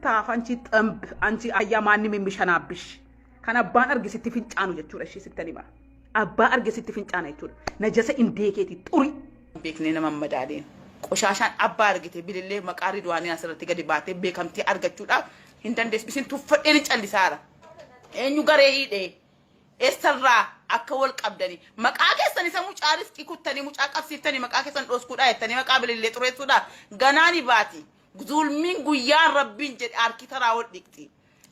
ክፍታፍ አንቺ አያማንም የሚሸናብሽ ከና አባን አርግስቲ ፍንጫኑ jechuudha እሺ ስትኒማ አባ አርግስቲ ፍንጫና jechuudha ነጀሰ ኢንዴኬቲ ጡሪ ቤክኔ ነመመዳዴን ቆሻሻን አባ አርግቴ ቢልሌ መቃሪ ዱዋኒ አስረቲ ገዲ ባቴ ቤከምቲ አርገቹዳ hindandes bisin tuffadeen callisaara eenyu garee hidhee eessarraa akka wal qabdani maqaa keessan isa mucaa riskii kuttanii mucaa qabsiiftanii maqaa keessan dhooskuudha jettanii maqaa bilillee xureessuudha ganaani baati zulmiin guyyaan rabbiin jedhe harki taraa wal dhiqxi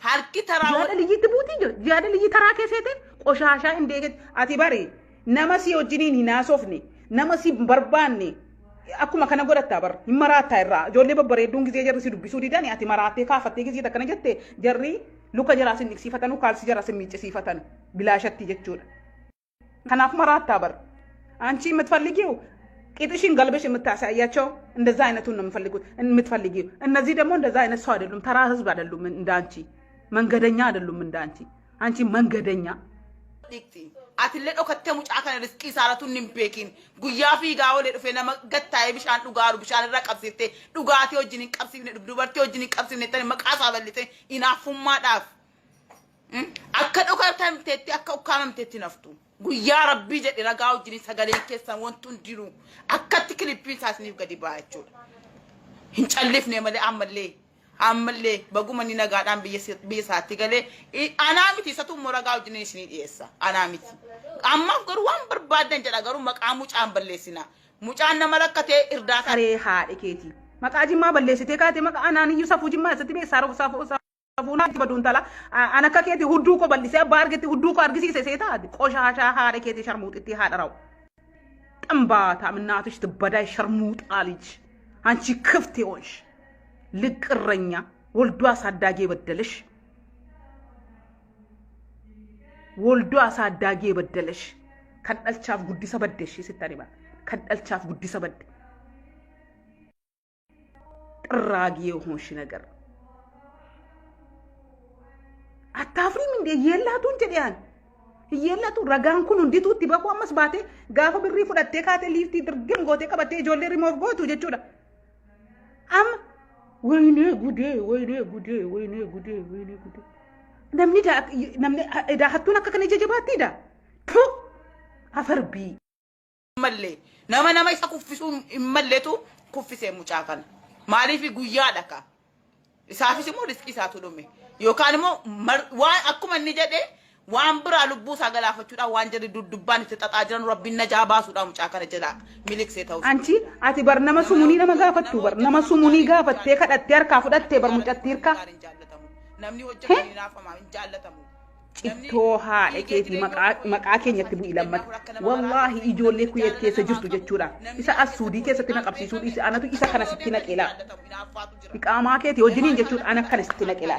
harki taraa wal liyyiti buutii jaada liyyi taraa keesseete qoshaashaa hindeeget ati bari nama si wajjiniin hinaasofne nama si barbaanne akkuma kana godhatta bar himaraata irraa ijoollee babbareedduun gizee jarri si dubbisuu didani ati maraattee kaafattee gizee takkana jette jarri luka jaraasin dhiqsiifatanu kaalsi jaraasin miiccisiifatan bilaashatti jechuudha kanaaf maraatta bar አንቺ የምትፈልጊው ቂጥሽን ገልበሽ የምታሳያቸው እንደዛ አይነቱን ነው የምትፈልጊው እነዚህ ደግሞ እንደዛ አይነት ሰው አይደሉም ተራ ህዝብ አይደሉም እንዳንቺ መንገደኛ አይደሉም እንዳንቺ አንቺ መንገደኛ ዲክቲ አትለ ዶከተ ሙጫ ከነ ሪስቂ ሳራቱን ንምፔኪን ጉያፊ ጋወለ ዱፌ ነመ ገታዬ ቢሻን ዱጋሩ ቢሻን ረቀብሲቴ ዱጋቲ ወጅኒ ቀብሲኔ ዱበርቲ ወጅኒ ቀብሲኔ ተነ መቃሳ በልቴ ኢናፉማ ዳፍ አከ ዶከታም ተቲ አከ ኡካመም ተቲ ነፍቱ ጉያ ረቢ ጀዲ ረጋው ጅኒ ሰገሌ ከሰን ወንቱን ዲሩ አከት ክሊፒን ሳስኒፍ ገዲ ባያቸው hinchallif ne male amalle bagumani nagaadhan biye saatti gale anamiti satu moragaa wajjin isini dhiyeessa anamiti amma garu waan barbaadan jedha garu maqaa mucaan balleessina mucaan nama rakkate irdaa saree haadhe keeti maqaa jimmaa balleessite kaate maqaa anaaniyyu safuu jimmaa isatti be safuuna badun tala anakka keeti hudduu ko ballisee abba argetti hudduu ko argisiise seetaati qoshaashaa haadhe keeti sharmuuxitti haadharaw xambaata እናትሽ ትበዳይ ሸርሙጣ ልጅ አንቺ ክፍት ይሆንሽ ልቅረኛ ወልዶ አሳዳጊ በደለሽ ከደልቻፍ ጉዲሰ በደሽ ሲታሪባ ከደልቻፍ ጉዲሰ በደ ጥራጊ ይሆንሽ ነገር አታፍሪም እንዴ የላቱን ጀዲያን የላቱ ረጋንኩን እንዲቱ ትበቁ አመስባቴ ጋፈ ብሪ ፍዳቴ ካቴ ሊፍቲ ድርግም ጎቴ ቀበቴ ጆሌ ሪሞቭ ጎቱ ጀቹዳ አም ወይኔ ጉዴ namni ida hattuun akka kana jajabaatti ida tu afarbi malle nama isa kuffisu malletu kuffisee mucaa kana maaliif guyyaadha ka isaafis immoo riskii isaatu dhume yookaan immoo waan akkuma inni jedhe waan biraa lubbuu isaa galaafachuudha waan jedhe duddubaan itti xaxaa jiran rabbiin najaa baasuudha mucaa kana jedha miliksee ta'u anchi ati bar nama sumunii nama gaafattu bar nama sumunii gaafattee kadhattee harkaa fudhattee bar mucattii hirkaa namni hojjetan inaafama hin jaallatamu cittoo haadhe keeti maqaa keenyatti bu'i lammata wallahi ijoollee kuyet keessa jirtu jechuudha isa asuudii keessatti na qabsiisuu isa anatu isa kana sitti naqela iqaamaa keeti wajjiniin jechuudha ana kana sitti naqela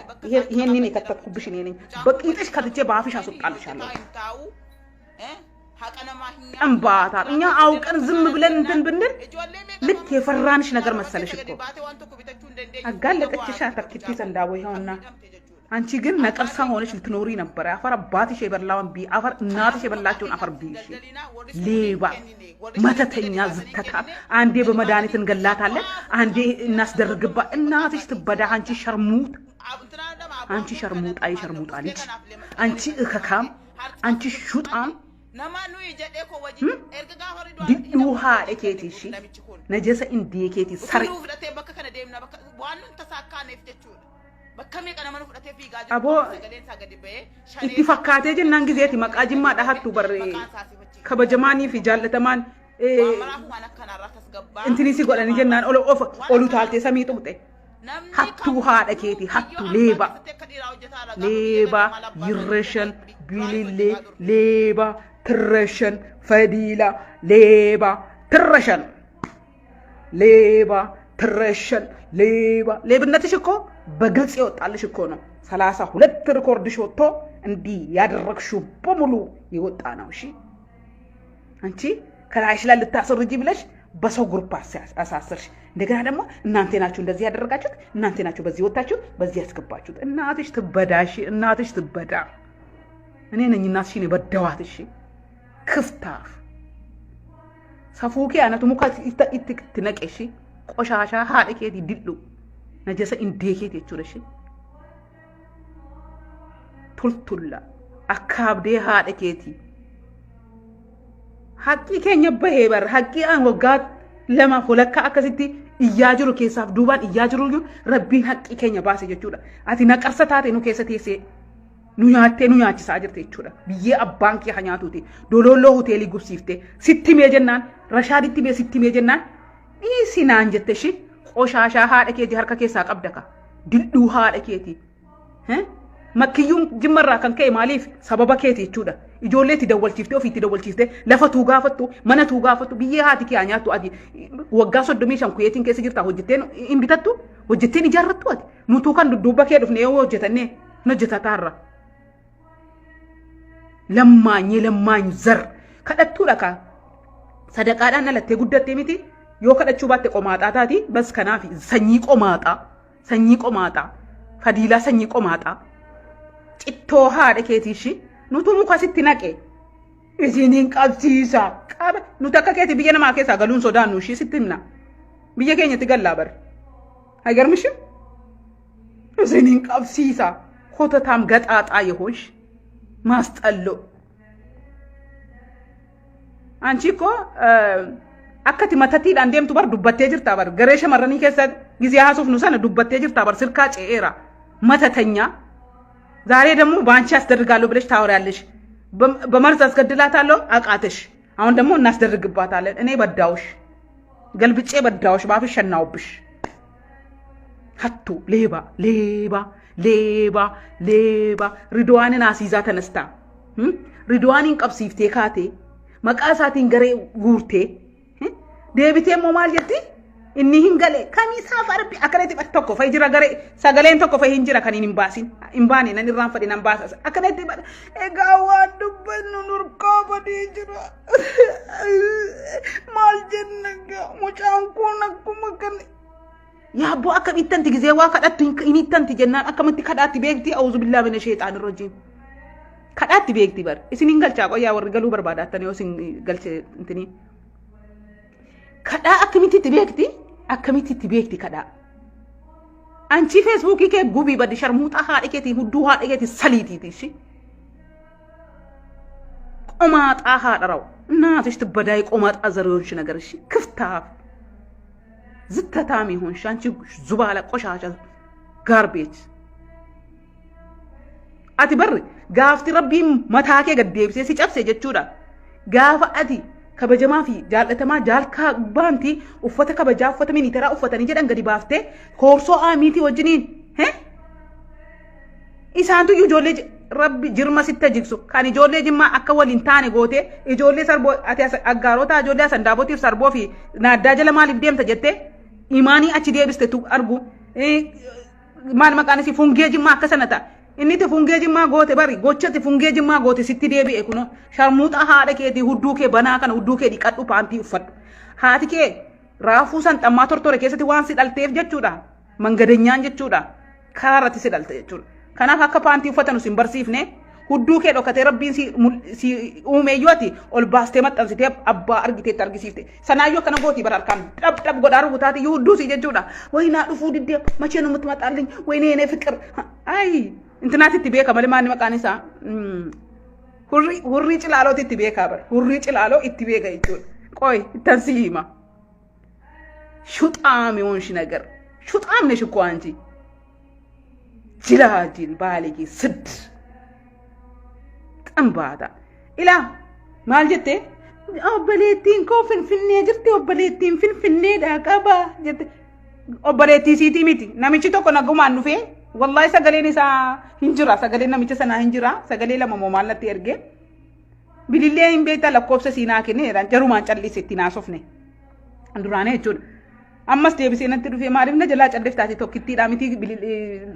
ይሄንን ከተኩብሽኔ ነኝ በቂጥሽ ከትቼ ባፍሽ አስወጣልሻለሁ እንባታ እኛ አውቀን ዝም ብለን እንትን ብንል ልክ የፈራንሽ ነገር መሰለሽ እኮ አጋለጠችሽ አተክቲ ሰንዳው ይሆንና አንቺ ግን ነቀርሳ ሆነሽ ልትኖሪ ነበር አፈር አባትሽ የበላውን ቢ አፈር እናትሽ የበላቸውን አፈር ቢ ሌባ መተተኛ ዝተታ አንዴ በመድኃኒት እንገላታለን አንዴ እናስደርግባ እናትሽ ትበዳ አንቺ ሸርሙጣ ልጅ አንቺ እከካም አንቺ ሹጣም ነማኑ ይጀዴ ኮ ወጂ ኤርግጋ ሆሪዶ ዲዱሃ ለኬቲሺ ነጀሰ እንዲ ኬቲ ሰር ፍለቴ በከከነ ደምና በከ ዋኑን ተሳካ ነፍተቹ በከሜ ቀነመኑ ፍለቴ ፊጋ አቦ ሰገሌን ሳገዲበ ኢቲ ፈካቴ ጀናን ጊዜቲ መቃጂማ ዳሃቱ በር ከበጀማኒ ፊ ጃለተማን እንትኒ ሲጎዳኒ ጀናን ኦሉ ታልቴ ሰሚጡ ሙጤ ሀቱ ሃደ ኬቲ ሀቱ ሌባ ይረሸን ቢሊሌ ሌባ ትረሸን ፈዲላ ሌባ ትረሸን ሌብነትሽ እኮ በግልጽ ይወጣልሽ እኮ ነው 32 ሪኮርድሽ ወጥቶ እንዲ ያደረግሽው በሙሉ ይወጣ ነው እሺ አንቺ ከላይሽ ላይ ልታስርጂ ብለሽ በሰው ግሩፕ አሳሰርሽ እንደገና ደግሞ እናንተ ናችሁ እንደዚህ ያደረጋችሁት እናንተ ናችሁ በዚህ ወጣችሁ በዚህ ያስገባችሁት እናትሽ ትበዳ እኔ ነኝ እናትሽን የበደዋት እሺ ክፍታፍ ሰፉኪ አናቱ ሙካት ትነቀሽ ቆሻሻ ሃደኬት ይድሉ ነጀሰ እንዴኬት ይቹለሽ tultulla akkaabdee haadha keetii haqqii keenya bahee bar haqqii aan waggaa lama fulakka akkasitti iyyaa jiru keessaaf duubaan iyyaa jiru rabbiin haqqii keenya baase jechuudha ati naqarsa taate nu keessa teessee nu nyaattee nu nyaachisaa jirte jechuudha biyyee abbaan kee haa nyaatuuti dololloo hoteelii gubsiifte sitti mee jennaan rashaaditti mee sitti mee jennaan sinaan jette shi qoshaashaa haadha keetii harka keessaa qabda ka dilduu haadha keetii makkiyyuun jimmarraa kan ka'e maaliif sababa keetii jechuudha ijoolleetti dawwalchiiftee ofiitti dawwalchiiftee lafa tuu gaafattu mana tuu gaafattu biyyee haati kee haa nyaattu ati waggaa 35 kuyeetiin keessa jirtaa hojjetteen hin bitattu hojjetteen ijaarrattu ati nutuu kan dudduuba kee dhufne yoo hojjetannee nu hojjetataarra lammaany zar kadhattuudha ka sadaqaadhaan alattee guddattee miti yoo kadhachuu baatte qomaaxaa taati bas kanaaf sanyii qomaaxaa fadiilaa sanyii qomaaxaa cittoo haadha keetiishi nutu muka sitti naqe isiniin qabsiisa qaba nuti akka keeti biyya namaa keessaa galuun sodaannu ishii sitti himna biyya keenyatti gallaa bar hagarmishi isiniin qabsiisa kotatam gaxaaxaa yehoonsh maasxallo anchi ko akkati matatiidhaan deemtu bar dubbattee jirtaa bar garee shamarranii keessa gizee haasuuf nu sana dubbattee jirtaa bar silkaa ce'eera ማተተኛ ዛሬ ደግሞ ባንቺ አስደርጋለሁ ብለሽ ታወሪያለሽ በመርዝ አስገድላታለሁ አቃተሽ አሁን ደግሞ እናስደርግባታለን እኔ በዳውሽ ገልብጬ በዳውሽ ባፍሽ ሸናውብሽ ሀቱ ሌባ ሪድዋንን አሲዛ ተነስታ ሪድዋንን ቀብሲፍቴ ካቴ መቃሳቲን ገሬ ጉርቴ ዴቢቴ ሞማል ጀቲ inni hingale kamisa farbi akaneti tokko fa jira gare sagalen tokko fa hinjira kan inni baasin imbaani nan irraan fadi nan baasa akaneti ega waan dubbannu nurqa badi jira mal jennaga mucaan kun akkuma kan ya bo akamittanti gize waa kadhattu inittanti jennaan akamatti kadhaatti beekti auzu billahi minash shaytaanir rajiim kadhaatti beekti bar isin hingalchaa qoyaa warri galuu barbaadaatani yoo isin galche intini kada akkamitti beekti kada anchi Facebook ke gubi badi sharmuuta haadha keetii hudduu haadha keetii saliitiiti shi qomaxaa haadha raw እናትሽ ትበዳይ ቆማጣ ዘሪዮንሽ ነገርሽ ክፍታፍ ዝተታም ይሆንሽ አንቺ ዙባላ ቆሻሻ ጋርቤጅ አቲ በር ጋፍቲ ረቢ መታኬ ገደብሴ ሲጨብሴ ጀቹዳ ጋፋ አቲ ከበጀማ ፊ ጃለተማ ጃልካ ባንቲ ኡፈተ ከበጃ ኡፈተ ሚኒተራ ኡፈተኒ ጀደን ገዲ ባፍቴ ኮርሶ አሚቲ ወጅኒን ኢሳንቱ ዩጆሌ ረቢ ጅርማ ሲተጅግሱ ካኒ ጆሌ ጅማ አከ ወሊን ታኔ ጎቴ ኢጆሌ ሰርቦ አቲ አጋሮታ ጆሌ ሰንዳቦቲ ሰርቦ ፊ ናዳ ጀለማ ሊብዴም ተጀቴ ኢማኒ አቺ ዴብስቴቱ አርጉ ማን መቃነሲ ፉንጌ ጅማ አከሰነታ inni te fungee jimmaa goote bari gochati fungee jimmaa goote sitti deebi'e kuno sharmuuxa haadha keetii hudduu kee banaa kana hudduu kee dhiqadhu paantii uffadhu haati kee raafuu san xammaa tortore keessatti waan si dhalteef jechuudha mangadanyaan jechuudha karaarratti si dhalte jechuudha kanaaf akka paantii uffatan sin barsiifne hudduu kee dhokatee rabbiin si uumeeyyuu ati ol baastee maxxansitee abbaa argiteetti argisiifte sanaayyuu akkana gootii bara harkaan dhab godhaa rubutaati hudduu si jechuudha waynaa dhufuu diddee machee nutti maxxaalliin waynee nee fiqir ayi intinaati itti beeka malee maanni maqaan isaa hurrii cilaalooti itti beekaa bara hurrii cilaaloo itti beeka jechuudha qoy ittan si hima shuxaam yoonshi nagar shuxaam ne shukku anji jilaajil baaligi sidd xambaata ilaa maal jette obboleettiin koo finfinnee jirti obboleettiin finfinneedhaa qaba jette obboleettii siitii miti namichi tokko nagumaan dhufee wallahi sagaleen isaa hinjira sagaleen namicha sanaa hinjira sagalee lama moomaal natti erge bilillee hin beekta lakkoofsa siinaa kenneedhaan jarumaan callisetti naasofne anduraanee jechuudha ammas deebisee natti dhufee maaliif na jalaa calliftaati tokkittiidhaa miti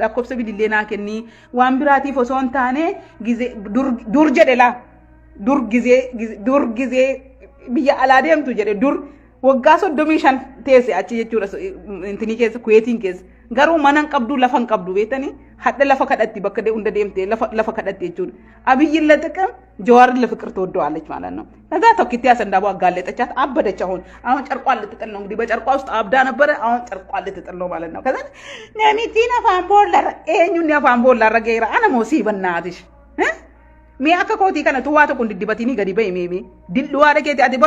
lakkoofsa bilillee naa kennii waan biraatiif osoo hin taane dur jedhe laa dur gizee biyya alaa deemtu jedhe dur waggaa 35 teesse achi jechuudha intinii keessa kuweetiin keessa garuu manan qabdu lafan qabdu beetani hadda lafa kadhatti bakka hunda deemte lafa kadhatti jechuudha abiyyin ለጥቅም ጀዋርን ለፍቅር ተወደዋለች ማለት ነው ከዛ ተክቲ ያሰንዳቡ አጋለጠቻት አበደች አሁን ጨርቋን ልትጥል ነው እንግዲህ በጨርቋ ውስጥ አብዳ ነበር አሁን ጨርቋን ልትጥል ነው ማለት ነው ከዛ ነሚቲና ፋምቦላ ኤኙን ያፋምቦላ ረገይራ አነ ሞሲ በናትሽ mee akka kootii kana tu waa tokko diddibatini gadi ba'i mee dilluwaadha keeti ati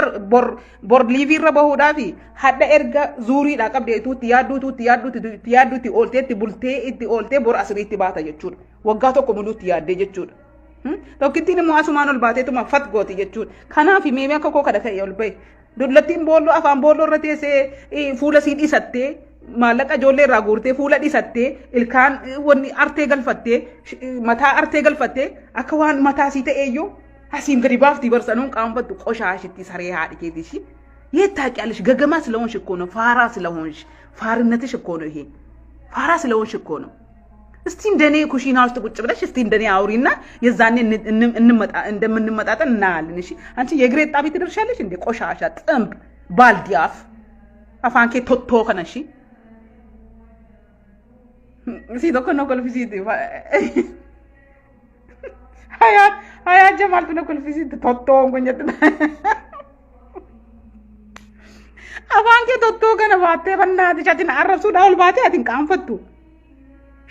bor liiviirra bahuudhaafi hadda erga zuuriidhaa qabdee tuutti yaadduutti ooltee itti bultee itti ooltee bor asiriitti baata jechuudha. Waggaa tokko muluutti yaaddee jechuudha. Tokkittiin immoo asumaan ol baateetuma fat gooti jechuudha. Kanaaf mee akka koo kada ta'e ol ba'i. Dullattiin boolloo afaan boolloo irra teessee fuula sii dhisattee maallaqa ijoollee irraa guurtee fuula dhisattee ilkaan wanni artee galfattee mataa artee galfattee akka waan mataa sii ta'eeyyuu asiin gadi baaftii barsanuun qaanfattu qoshaashitti saree haadhi keetishi yeettaaqiyaalሽ ገገማ ስለሆንሽ እኮ ነው ፋራ ስለሆንሽ ፋርነትሽ እኮ ነው ይሄ ፋራ ስለሆንሽ እኮ ነው እስቲ እንደኔ ኩሽና ውስጥ ቁጭ ብለሽ እስቲ እንደኔ አውሪና የዛኔ እንደምንመጣጠን እናያለን እሺ አንቺ የግሬት ጣቢት ትደርሻለሽ እንደ ቆሻሻ ጥምብ ባልዲያፍ አፋንኬ ቶቶ ከነሺ si tokko no kolfisiiti hayat jamaltu no kolfisiiti tottoon kun jettu afaan kee tottoo kana baattee bannaati chatin arrabsuudha ol baatee atin qaanfattu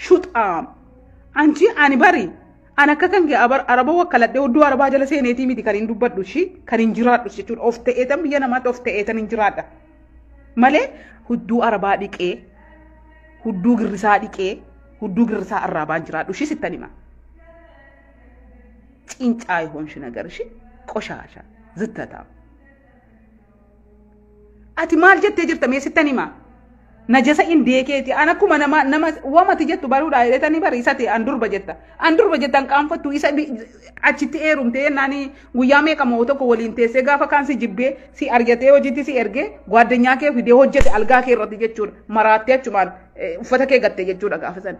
shuxaam anchi ani bari ana akka kan kee araba wakkaladhee hudduu arabaa jala seeneetii miti kan hin dubbadhu shi kan hin jiraadhu jechuudha of ta'eetan biyya namaatti of ta'eetan hin jiraadha malee hudduu arabaa dhiqee hudduu girrisaa dhiqee hudduu girrisaa arraabaan jiraadhu shi sittanima cincaa ይሆንሽ ነገር እሺ ቆሻሻ ዝተታ ati maal jettee jirta mee sittanima najasa indeekeeti ana kuma nama wamati jettu baruudha jedhetanii bariisate andurba jettan qaanfattu isa achitti eerumtee naani guyyaa meeqa moo tokko waliin teessee gaafa kaan si jibbee si argatee hojiitti si ergee gwaaddanyaa kee fidee hojjete algaa kee irratti jechuudha maraattee achumaan uffata kee gattee jechuudha gaafa san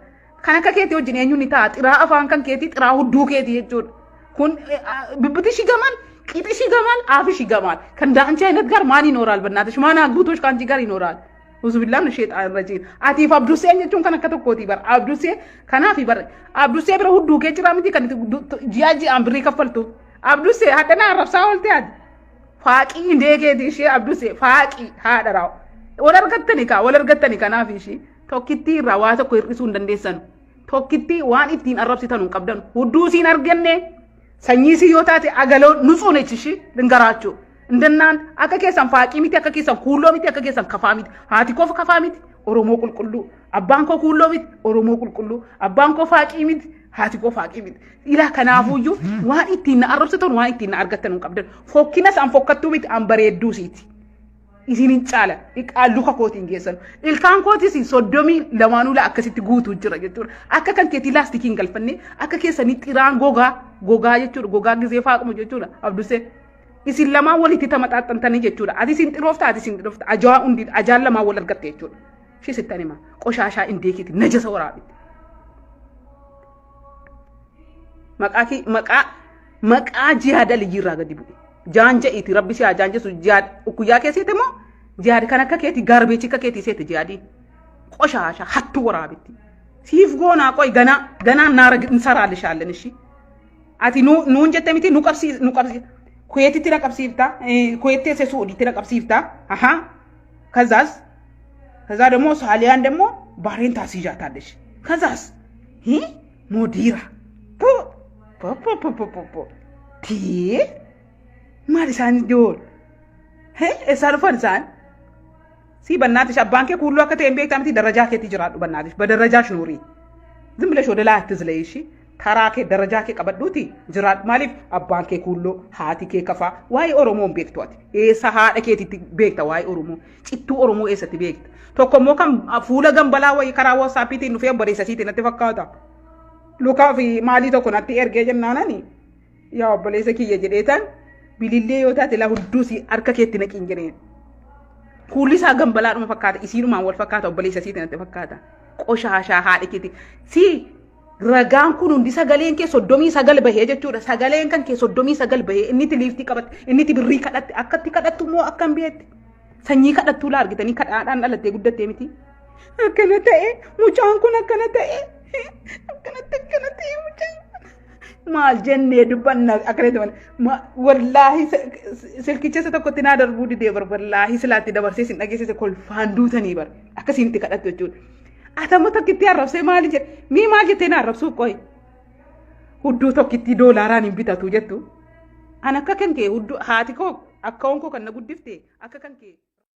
kan akka keetii wajjin eenyuun ni ta'a xiraa afaan kan keetii xiraa hudduu keetii jechuudha kun bibbiti shigaman qixi shigaman aafi shigaman kan daancha አይነት ጋር ማን ይኖራል በእናትሽ ማን አግብቶሽ ካንቺ ጋር ይኖራል ውዙ ቢላም ሸይጣን ረጂም አቲፍ አብዱሴ እንጀቹን ከነ ከተኮቲ በር አብዱሴ ከናፊ በር አብዱሴ ብረ ሁዱ ከጭራምቲ ከን ጂያጂ አምብሪ ከፈልቱ አብዱሴ ሀደና ረብሳ ወልቲያድ ፋቂ እንደጌቲ ሺ አብዱሴ ፋቂ ሀደራው ወለርገተኒ ከናፊ ሺ ቶኪቲ ራዋተ ኮይርሱ እንደንደሰኑ ቶኪቲ ዋን ኢቲን አረብሲተኑ ቀብደን ሁዱ ሲን አርገነ ሰኝሲ ዮታቲ አገለው ንጹህ ነች እሺ ልንገራችሁ እንደናንት akka keessan faaqii miti akka keessan kuulloo miti akka keessan kafaa miti haati koo kafaa miti oromoo qulqulluu abbaan koo kuulloo miti oromoo qulqulluu abbaan koo faaqii miti haati koo faaqii miti ila kanaafuyyuu waan ittiin na arrabsitan waan ittiin na argattan hin qabdan fokkinas an fokkattuu miti an bareedduu siiti isinin caala luka kootiin geessan ilkaan kootis soddomii lamaanuu akkasitti guutuu jira jechuudha akka kan keetii laastikiin galfanne akka keessanii xiraan gogaa jechuudha gogaa gizee faaqamu jechuudha abdusee isin lama walitti tamaxaxxantanii jechuudha ati isin xirofta ajaa hundi ajaan lama wal argatte jechuudha shi sittanima qoshaashaa indeekiti najasa waraabite maqaa jihaada liyyirraa gadi bu'e jaanja iti rabbi si jaanja su jihaad ukuyyaa keessatti moo jihaad kan akka keeti gaarbeechi akka keeti seeti jihaadii qoshaashaa hattu waraabiti siif goonaa qoy ganaa naara insaraalishaallen ishi ati nuun jette miti nu qabsi ኩዌት ትረቀብሲፍታ ኩዌት ተሰሱዲ ትረቀብሲፍታ አሃ ከዛ ደግሞ ሶማሊያን ደግሞ ባህሬን ታስይዣታለሽ ከዛስ ሞዲራ ፖ ቲ ማሪሳን ዶል እሳልፈንሳን ሲ በእናትሽ አባንኬ ሁሉ አከተ ቤታምቲ ደረጃ ከት ይጅራዱ በእናትሽ በደረጃሽ ኑሪ ዝም ብለሽ ወደ ላይ አትዝለይ እሺ ተራኬ ደረጃኬ ቀበዱቲ ጅራድ ማሊፍ አባንኬ ኩሎ ሃቲኬ ከፋ ዋይ ኦሮሞን ቤክቷት ኤሳ ሃደኬቲ ቤክታ ዋይ ኦሮሞ ጭቱ ኦሮሞ ኤሰቲ ቤክት ቶኮሞ ከም ፉለ ገንበላ ወይ ከራዎ ሳፒቲ ኑፌ በሬሰሲቲ ነተ ፈካታ ሉካፊ ማሊ ቶኮ ነቲ ኤርጌ ጀናናኒ ያው በሌሰኪ የጀዴታን ቢሊሌ ዮታተ ለሁዱሲ አርከኬቲ ነቂንጀኔ ኩሊሳ ገንበላ ነው ፈካታ ኢሲኑ ማወል ፈካታ በሌሰሲቲ ነተ ፈካታ ቆሻሻ ሃደኬቲ ሲ ragaan kun hundi sagaleen kee 39 bahee jechuudha sagaleen kan kee 39 bahee inni liifti qabat inni birrii kadhatte akkatti kadhattu moo akkam beetti sanyii kadhattu la argitanii kadhaadhaan dhalattee guddattee miti akkana ta'e mucaan kun akkana ta'e mucaan maal jennee dubbanna akkanatti wallaahi silkicha isa tokkotti naa darbuu didee wallaahi silaatti dabarsee sin dhageessise kolfaan duutanii bar akkasitti kadhattu jechuudha atamu takkitti arrabsee maali jedhe mii maal jettee na arrabsuu qoy hudduu tokkitti doolaaraan hin bitatu jettu. An akka kan kee hudduu haati koo akka onkoo kan na guddifte akka kan kee.